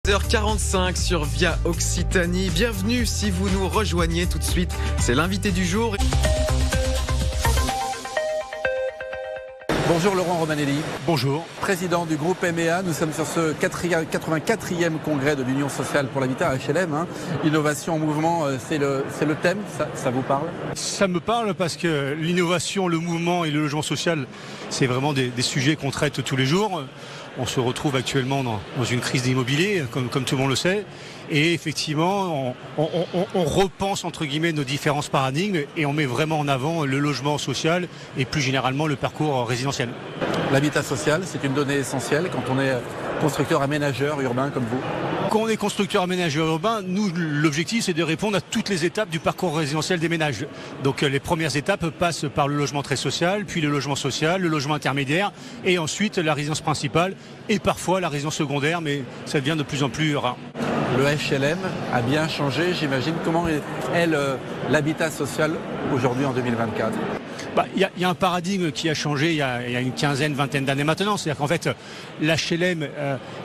10h45 sur Via Occitanie. Bienvenue si vous nous rejoignez tout de suite. C'est l'invité du jour. Bonjour Laurent Romanelli. Bonjour. Président du groupe MEA, nous sommes sur ce 84e congrès de l'Union sociale pour l'habitat HLM. Innovation en mouvement, c'est le thème, ça vous parle? Ça me parle parce que l'innovation, le mouvement et le logement social, c'est vraiment des sujets qu'on traite tous les jours. On se retrouve actuellement dans une crise d'immobilier, comme tout le monde le sait. Et effectivement, on repense entre guillemets nos différents paradigmes et on met vraiment en avant le logement social et plus généralement le parcours résidentiel. L'habitat social, c'est une donnée essentielle quand on est constructeur aménageur urbain comme vous. Quand on est constructeur aménageur urbain, nous, l'objectif, c'est de répondre à toutes les étapes du parcours résidentiel des ménages. Donc les premières étapes passent par le logement très social, puis le logement social, le logement intermédiaire, et ensuite la résidence principale, et parfois la résidence secondaire, mais ça devient de plus en plus rare. Le HLM a bien changé, j'imagine. Comment est l'habitat social aujourd'hui en 2024 ? Il y a un paradigme qui a changé il y a une quinzaine, vingtaine d'années maintenant. C'est-à-dire qu'en fait, l'HLM,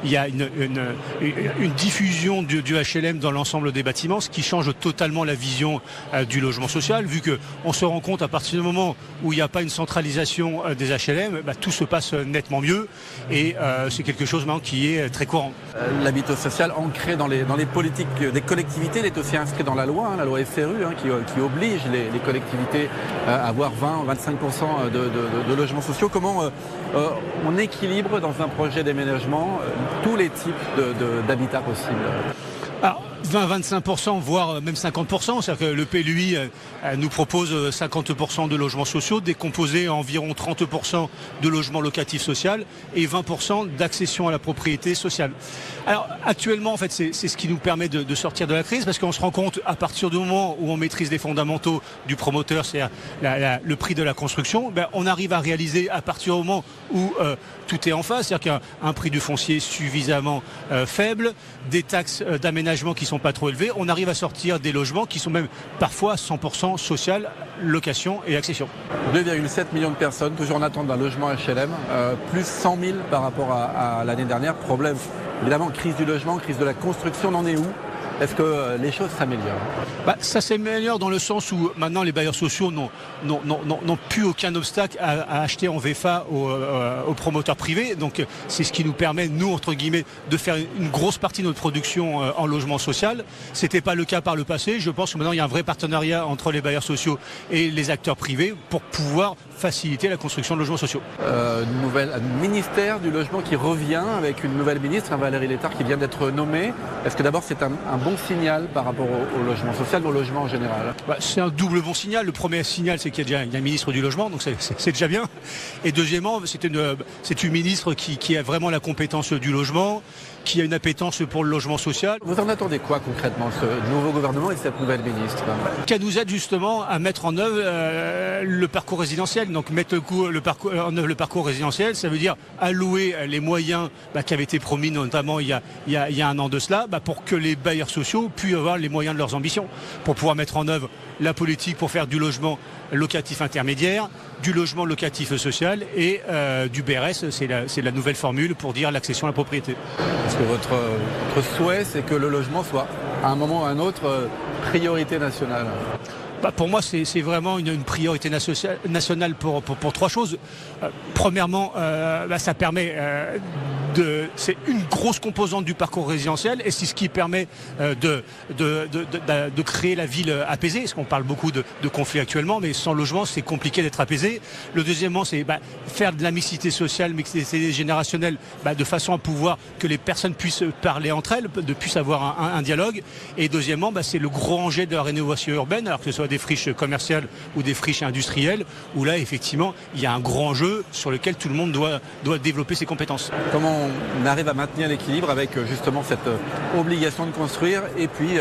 il y a une diffusion du HLM dans l'ensemble des bâtiments, ce qui change totalement la vision du logement social, vu qu'on se rend compte à partir du moment où il n'y a pas une centralisation des HLM, tout se passe nettement mieux et c'est quelque chose maintenant qui est très courant. L'habitat social ancré dans les politiques des collectivités, il est aussi inscrit dans la loi SRU, qui oblige les collectivités à avoir 20-25% de logements sociaux. Comment on équilibre dans un projet d'aménagement tous les types d'habitat possibles? Alors, 20-25%, voire même 50%, c'est-à-dire que le PLUI nous propose 50% de logements sociaux, décomposés en environ 30% de logements locatifs sociaux et 20% d'accession à la propriété sociale. Alors actuellement, en fait, c'est ce qui nous permet de sortir de la crise, parce qu'on se rend compte à partir du moment où on maîtrise les fondamentaux du promoteur, c'est-à-dire le prix de la construction, on arrive à réaliser à partir du moment où tout est en face, c'est-à-dire qu'il y a un prix du foncier suffisamment faible, des taxes d'aménagement qui sont pas trop élevées, on arrive à sortir des logements qui sont même parfois 100% social, location et accession. 2,7 millions de personnes, toujours en attente d'un logement HLM, plus 100 000 par rapport à l'année dernière. Problème, évidemment, crise du logement, crise de la construction, on en est où ? Est-ce que les choses s'améliorent ? Ça s'améliore dans le sens où maintenant les bailleurs sociaux n'ont plus aucun obstacle à acheter en VFA aux promoteurs privés. Donc c'est ce qui nous permet, nous, entre guillemets, de faire une grosse partie de notre production en logement social. C'était pas le cas par le passé. Je pense que maintenant il y a un vrai partenariat entre les bailleurs sociaux et les acteurs privés pour pouvoir faciliter la construction de logements sociaux. Un ministère du logement qui revient avec une nouvelle ministre, Valérie Létard, qui vient d'être nommée. Est-ce que d'abord c'est un bon signal par rapport au logement social, au logement en général? C'est un double bon signal. Le premier signal, c'est qu'il y a un ministre du logement, donc c'est déjà bien. Et deuxièmement, c'est une ministre qui a vraiment la compétence du logement, qui a une appétence pour le logement social. Vous en attendez quoi concrètement, ce nouveau gouvernement et cette nouvelle ministre? Qu'elle nous aide justement à mettre en œuvre le parcours résidentiel. Donc mettre en œuvre le parcours résidentiel, ça veut dire allouer les moyens qui avaient été promis notamment il y a un an de cela, pour que les bailleurs sociaux puissent avoir les moyens de leurs ambitions, pour pouvoir mettre en œuvre la politique pour faire du logement locatif intermédiaire, du logement locatif social et du BRS, c'est la nouvelle formule pour dire l'accession à la propriété. Est-ce que votre souhait, c'est que le logement soit, à un moment ou à un autre, priorité nationale? Pour moi, c'est vraiment une priorité nationale pour trois choses. Premièrement, ça permet c'est une grosse composante du parcours résidentiel et c'est ce qui permet de créer la ville apaisée, parce qu'on parle beaucoup de conflits actuellement, mais sans logement, c'est compliqué d'être apaisé. Le deuxièmement, c'est faire de la mixité sociale, mixité générationnelle, de façon à pouvoir que les personnes puissent parler entre elles, puissent avoir un dialogue. Et deuxièmement, c'est le gros enjeu de la rénovation urbaine, alors que ce soit des friches commerciales ou des friches industrielles, où là, effectivement, il y a un grand enjeu sur lequel tout le monde doit développer ses compétences. Comment on arrive à maintenir l'équilibre avec justement cette obligation de construire et puis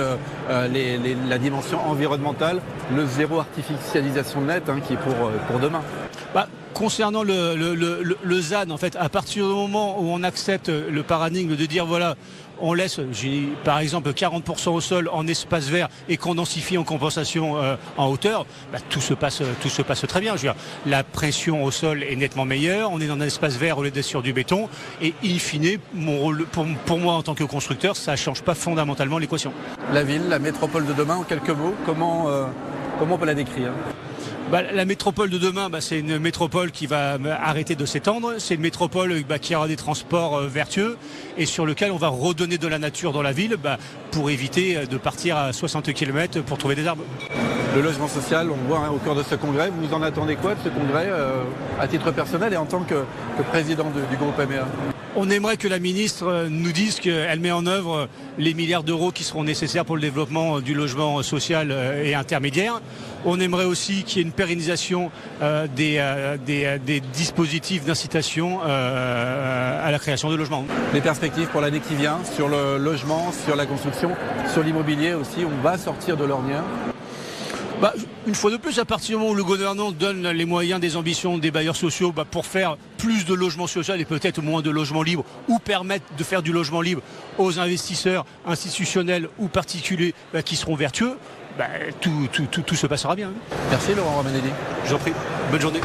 la dimension environnementale, le zéro artificialisation nette qui est pour demain? concernant le ZAN, en fait, à partir du moment où on accepte le paradigme de dire voilà, on laisse, par exemple, 40% au sol en espace vert et qu'on densifie en compensation en hauteur, tout se passe très bien. Je veux dire, la pression au sol est nettement meilleure, on est dans un espace vert au lieu d'être sur du béton, et in fine, mon rôle, pour moi en tant que constructeur, ça ne change pas fondamentalement l'équation. La ville, la métropole de demain, en quelques mots, comment on peut la décrire ? La métropole de demain, c'est une métropole qui va arrêter de s'étendre. C'est une métropole qui aura des transports vertueux et sur lequel on va redonner de la nature dans la ville pour éviter de partir à 60 km pour trouver des arbres. Le logement social, on voit au cours de ce congrès, vous en attendez quoi de ce congrès à titre personnel et en tant que président du groupe MEA ? On aimerait que la ministre nous dise qu'elle met en œuvre les milliards d'euros qui seront nécessaires pour le développement du logement social et intermédiaire. On aimerait aussi qu'il y ait une pérennisation des dispositifs d'incitation à la création de logements. Les perspectives pour l'année qui vient sur le logement, sur la construction, sur l'immobilier aussi, on va sortir de l'ornière ? Une fois de plus, à partir du moment où le gouvernement donne les moyens des ambitions des bailleurs sociaux pour faire plus de logements sociaux et peut-être moins de logements libres, ou permettre de faire du logement libre aux investisseurs institutionnels ou particuliers qui seront vertueux, tout se passera bien. Merci Laurent Romanelli. Je vous en prie. Bonne journée.